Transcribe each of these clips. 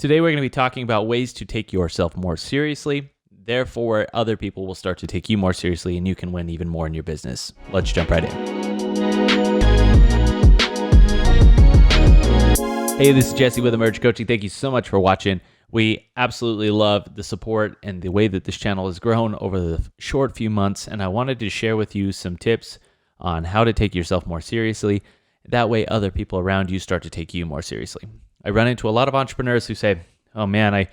Today, we're going to be talking about ways to take yourself more seriously. Therefore, other people will start to take you more seriously and you can win even more in your business. Let's jump right in. Hey, this is Jesse with Emerge Coaching. Thank you so much for watching. We absolutely love the support and the way that this channel has grown over the short few months. And I wanted to share with you some tips on how to take yourself more seriously. That way, other people around you start to take you more seriously. I run into a lot of entrepreneurs who say, oh man, I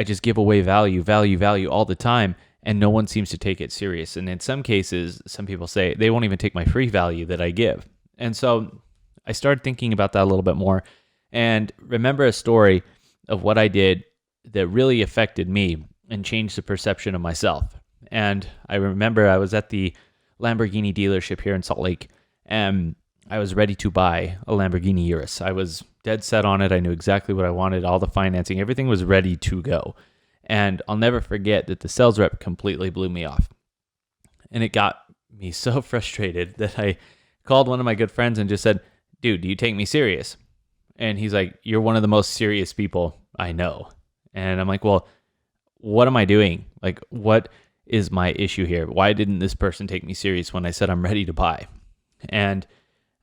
just give away value all the time, and no one seems to take it serious. And in some cases, some people say they won't even take my free value that I give. And so I started thinking about that a little bit more and remember a story of what I did that really affected me and changed the perception of myself. And I remember I was at the Lamborghini dealership here in Salt Lake, and I was ready to buy a Lamborghini Urus. I was dead set on it. I knew exactly what I wanted, all the financing, everything was ready to go. And I'll never forget that the sales rep completely blew me off. And it got me so frustrated that I called one of my good friends and just said, dude, do you take me serious? And he's like, you're one of the most serious people I know. And I'm like, well, what am I doing? Like, what is my issue here? Why didn't this person take me serious when I said I'm ready to buy? And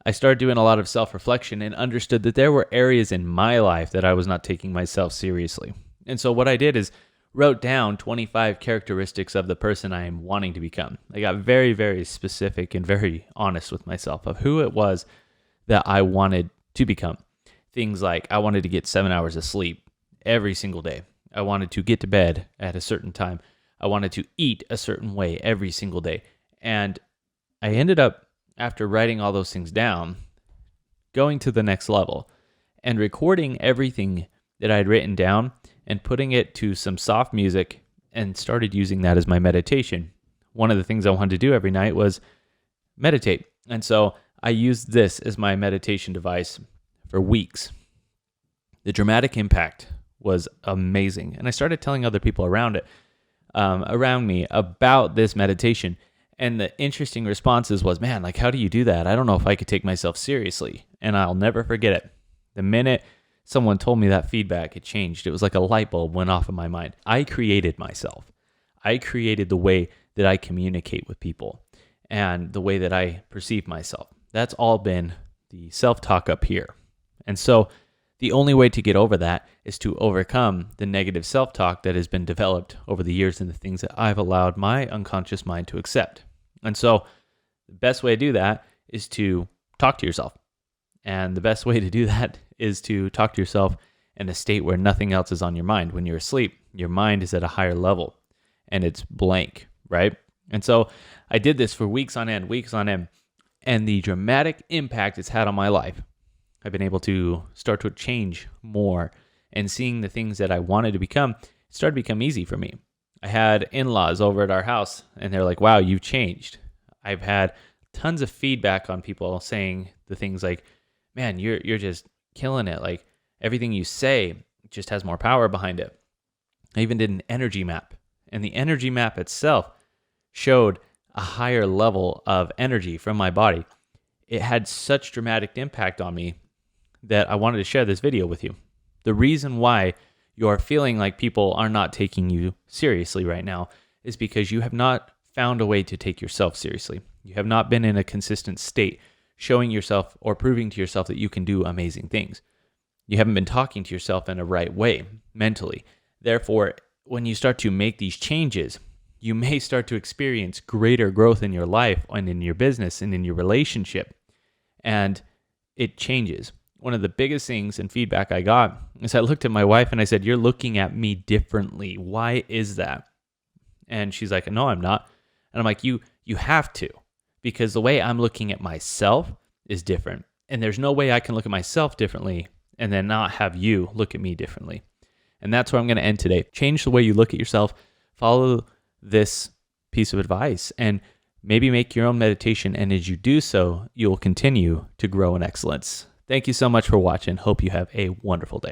I started doing a lot of self-reflection and understood that there were areas in my life that I was not taking myself seriously. And so what I did is wrote down 25 characteristics of the person I am wanting to become. I got very, very specific and very honest with myself of who it was that I wanted to become. Things like I wanted to get 7 hours of sleep every single day. I wanted to get to bed at a certain time. I wanted to eat a certain way every single day. And I ended up, after writing all those things down, going to the next level and recording everything that I had written down and putting it to some soft music and started using that as my meditation. One of the things I wanted to do every night was meditate. And so I used this as my meditation device for weeks. The dramatic impact was amazing. And I started telling other people around me about this meditation. And the interesting responses was, man, like, how do you do that? I don't know if I could take myself seriously. And I'll never forget it. The minute someone told me that feedback, it changed. It was like a light bulb went off in my mind. I created myself. I created the way that I communicate with people and the way that I perceive myself. That's all been the self-talk up here. And so the only way to get over that is to overcome the negative self-talk that has been developed over the years and the things that I've allowed my unconscious mind to accept. And so the best way to do that is to talk to yourself. And the best way to do that is to talk to yourself in a state where nothing else is on your mind. When you're asleep, your mind is at a higher level and it's blank, right? And so I did this for weeks on end, and the dramatic impact it's had on my life. I've been able to start to change more, and seeing the things that I wanted to become started to become easy for me. I had in-laws over at our house and they're like, wow, you've changed. I've had tons of feedback on people saying the things like, man, you're just killing it. Like, everything you say just has more power behind it. I even did an energy map, and the energy map itself showed a higher level of energy from my body. It had such dramatic impact on me that I wanted to share this video with you. The reason why you're feeling like people are not taking you seriously right now is because you have not found a way to take yourself seriously. You have not been in a consistent state showing yourself or proving to yourself that you can do amazing things. You haven't been talking to yourself in a right way mentally. Therefore, when you start to make these changes, you may start to experience greater growth in your life and in your business and in your relationship. And it changes. One of the biggest things and feedback I got is I looked at my wife and I said, you're looking at me differently. Why is that? And she's like, no, I'm not. And I'm like, you have to, because the way I'm looking at myself is different. And there's no way I can look at myself differently and then not have you look at me differently. And that's where I'm going to end today. Change the way you look at yourself. Follow this piece of advice and maybe make your own meditation. And as you do so, you'll continue to grow in excellence. Thank you so much for watching. Hope you have a wonderful day.